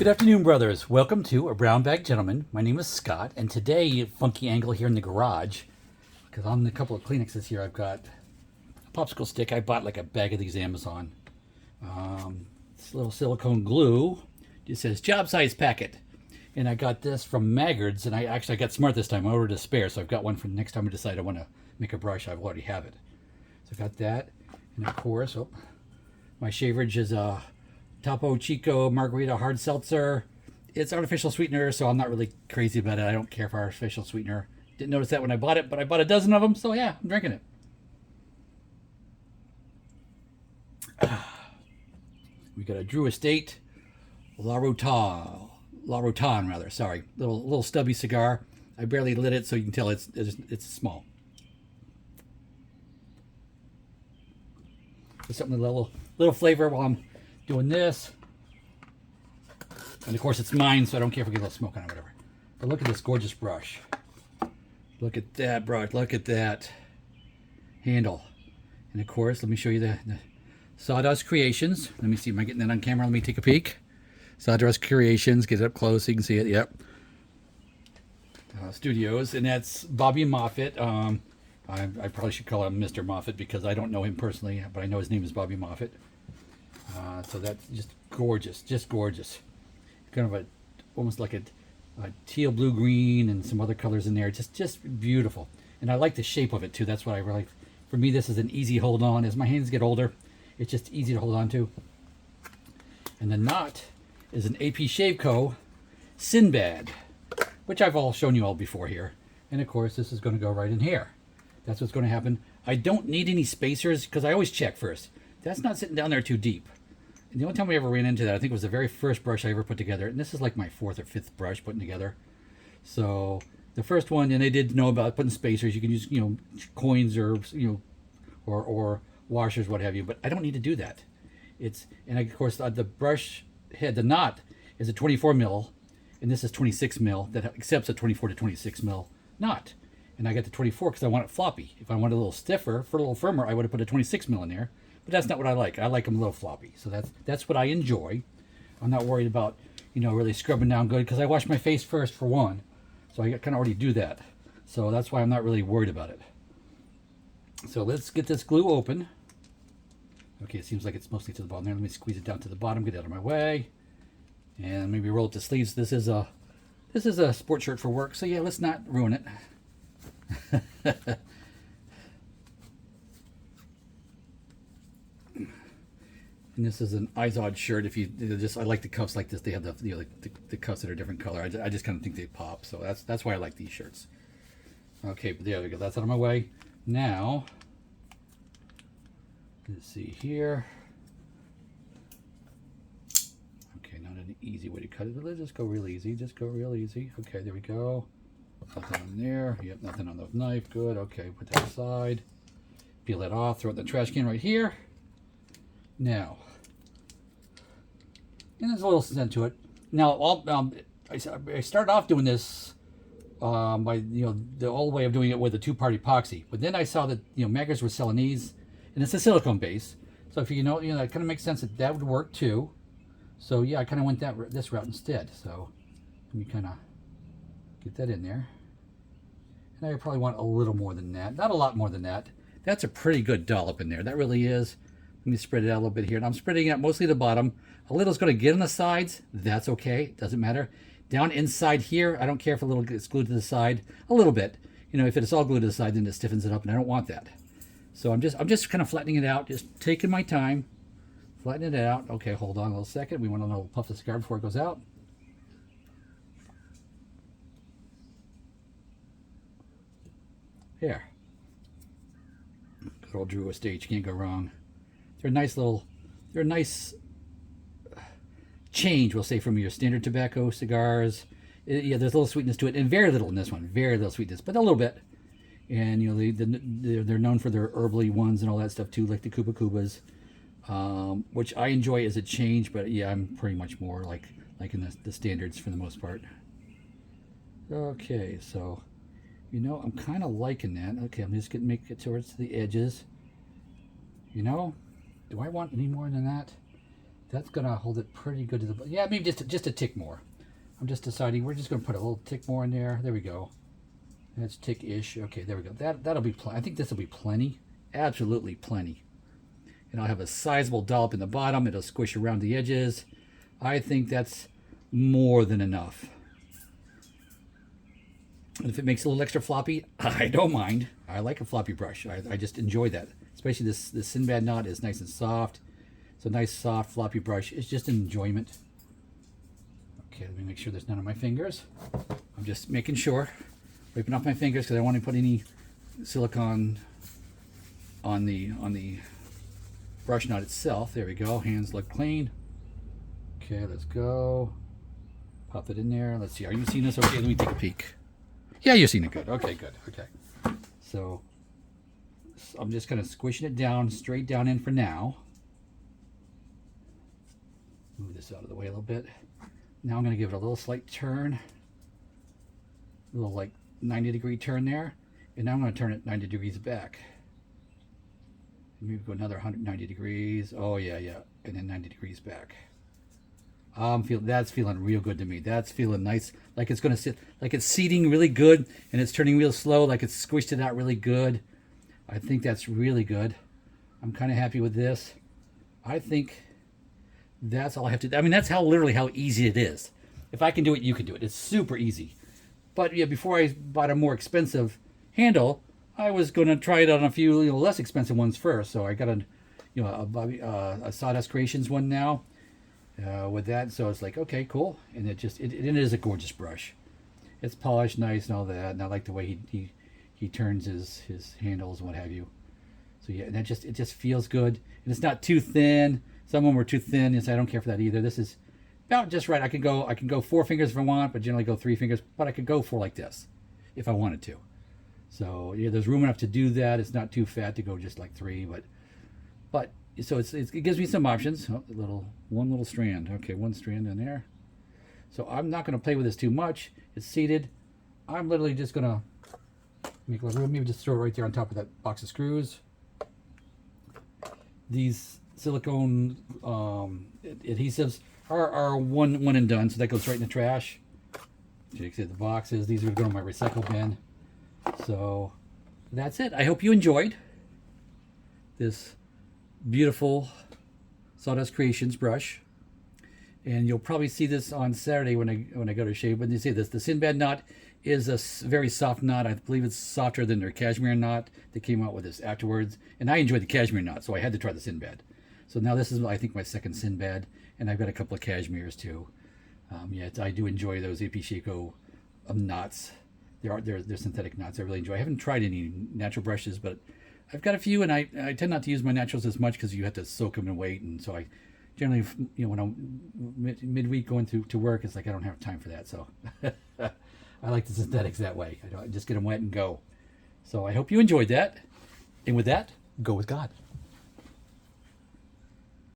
Good afternoon, brothers. Welcome to A Brown Bag Gentleman. My name is Scott, and today, funky angle here in the garage, because on a couple of Kleenexes here, I've got a popsicle stick. I bought like a bag of these Amazon. This little silicone glue. It says job size packet. And I got this from Maggards, and I got smart this time. I ordered a spare, so I've got one for next time I decide I want to make a brush. I already have it. So I got that. And of course, my shaverage is a Topo Chico Margarita Hard Seltzer. It's artificial sweetener, so I'm not really crazy about it. I don't care for artificial sweetener. Didn't notice that when I bought it, but I bought a dozen of them, so yeah, I'm drinking it. We got a Drew Estate La Rotan rather. Sorry, little stubby cigar. I barely lit it, so you can tell it's small. Just something a little flavor while I'm doing this. And of course it's mine, so I don't care if we get a little smoke on it or whatever. But look at this gorgeous brush. Look at that brush. Look at that handle. And of course, let me show you the Sawdust Creations. Let me see, am I getting that on camera? Let me take a peek. Sawdust Creations, get it up close so you can see it. Yep. Studios, and that's Bobby Moffett. I probably should call him Mr. Moffett because I don't know him personally, but I know his name is Bobby Moffett. So that's just gorgeous, kind of almost like a teal blue green and some other colors in there, just beautiful. And I like the shape of it too. That's what I really, for me, this is an easy hold on. As my hands get older, it's just easy to hold on to. And the knot is an AP Shave Co. Sinbad, which I've all shown you all before here. And of course, this is going to go right in here. That's what's going to happen. I don't need any spacers because I always check first. That's not sitting down there too deep. And the only time we ever ran into that, I think, was the very first brush I ever put together. And this is like my fourth or fifth brush putting together. So the first one, and they did know about putting spacers. You can use, coins or, or washers, what have you. But I don't need to do that. And of course, the brush head, the knot is a 24 mil, and this is 26 mil that accepts a 24 to 26 mil knot. And I got the 24 because I want it floppy. If I want it a little stiffer, for a little firmer, I would have put a 26 mil in there. But that's not what I like. I like them a little floppy. So that's what I enjoy. I'm not worried about, really scrubbing down good because I wash my face first for one. So I kind of already do that. So that's why I'm not really worried about it. So let's get this glue open. Okay, it seems like it's mostly to the bottom there. Let me squeeze it down to the bottom, get it out of my way. And maybe roll it to sleeves. This is a sports shirt for work. So yeah, let's not ruin it. And this is an Izod shirt. If you I like the cuffs like this. They have the cuffs that are different color. I just kind of think they pop. So that's why I like these shirts. Okay, but there we go. That's out of my way. Now, let's see here. Okay, not an easy way to cut it, but let's just go real easy. Just go real easy. Okay, there we go. Nothing on there. Yep, nothing on the knife. Good. Okay, put that aside. Peel that off. Throw it in the trash can right here. Now, and there's a little scent to it. Now, I started off doing this by the old way of doing it with a two-part epoxy, but then I saw that Maggards were selling these, and it's a silicone base. So if that kind of makes sense that would work too. So yeah, I kind of went this route instead. So let me kind of get that in there, and I probably want a little more than that, not a lot more than that. That's a pretty good dollop in there. That really is. Let me spread it out a little bit here. And I'm spreading it out mostly the bottom. A little's going to get on the sides. That's okay. Doesn't matter. Down inside here, I don't care if a little gets glued to the side. A little bit. If it's all glued to the side, then it stiffens it up, and I don't want that. So I'm just kind of flattening it out. Just taking my time. Flattening it out. Okay, hold on a little second. We want a little puff of cigar before it goes out. Here. Good old Drew Estate. You can't go wrong. They're a nice change, we'll say, from your standard tobacco cigars. Yeah, there's a little sweetness to it, and very little in this one. Very little sweetness, but a little bit. And they're known for their herbally ones and all that stuff too, like the Cuba Cubas, which I enjoy as a change. But yeah, I'm pretty much more like in the standards for the most part. Okay, so I'm kind of liking that. Okay, I'm just gonna make it towards the edges. Do I want any more than that? That's gonna hold it pretty good to the, yeah, maybe just a tick more. I'm just deciding, we're just gonna put a little tick more in there. There we go. That's tick-ish. Okay, there we go. That'll be plenty. I think this will be plenty. Absolutely plenty. And I'll have a sizable dollop in the bottom. It'll squish around the edges. I think that's more than enough. And if it makes it a little extra floppy, I don't mind. I like a floppy brush. I just enjoy that. Especially this Sinbad knot is nice and soft. It's a nice soft floppy brush. It's just an enjoyment. Okay, let me make sure there's none on my fingers. I'm just making sure. Wiping off my fingers because I don't want to put any silicone on the brush knot itself. There we go. Hands look clean. Okay, let's go. Pop it in there. Let's see. Are you seeing this? Okay, let me take a peek. Yeah, you're seeing it good. Okay, good. Okay. So I'm just kind of squishing it down, straight down in for now. Move this out of the way a little bit. Now I'm going to give it a little slight turn. A little like 90-degree turn there. And now I'm going to turn it 90 degrees back. Maybe go another 190 degrees. Oh, yeah, yeah. And then 90 degrees back. That's feeling real good to me. That's feeling nice, like it's going to sit, like it's seating really good, and it's turning real slow, like it's squished it out really good. I think that's really good. I'm kind of happy with this. I think that's all I have to do. I mean, that's literally how easy it is. If I can do it, you can do it. It's super easy. But yeah, before I bought a more expensive handle, I was going to try it on a few less expensive ones first. So I got a Sawdust Creations one now. With that, so it's like, okay, cool, and it is a gorgeous brush. It's polished nice and all that, and I like the way he turns his handles and what have you. So yeah, and it just feels good, and it's not too thin. Some of them were too thin, and so I don't care for that either. This is about just right. I can go 4 fingers if I want, but generally go 3 fingers. But I could go 4 like this if I wanted to. So yeah, there's room enough to do that. It's not too fat to go just like 3, but. So it gives me some options. Oh, one little strand. Okay, one strand in there. So I'm not going to play with this too much. It's seated. I'm literally just going to make a little room. Maybe just throw it right there on top of that box of screws. These silicone adhesives are one and done, so that goes right in the trash. So you can see the boxes. These are going to my recycle bin. So that's it. I hope you enjoyed this beautiful Sawdust Creations brush, and you'll probably see this on Saturday when I go to shave. But you see this, the Sinbad knot is a very soft knot. I believe it's softer than their cashmere knot. They came out with this afterwards, and I enjoyed the cashmere knot, so I had to try the Sinbad. So now this is, I think, my second Sinbad, and I've got a couple of cashmeres too. Yeah, I do enjoy those AP Chico knots. They're synthetic knots. I really enjoy. I haven't tried any natural brushes, but I've got a few, and I tend not to use my naturals as much because you have to soak them in weight, and so I generally, when I'm midweek going to work, it's like I don't have time for that. So I like the synthetics that way. I just get them wet and go. So I hope you enjoyed that, and with that, go with God.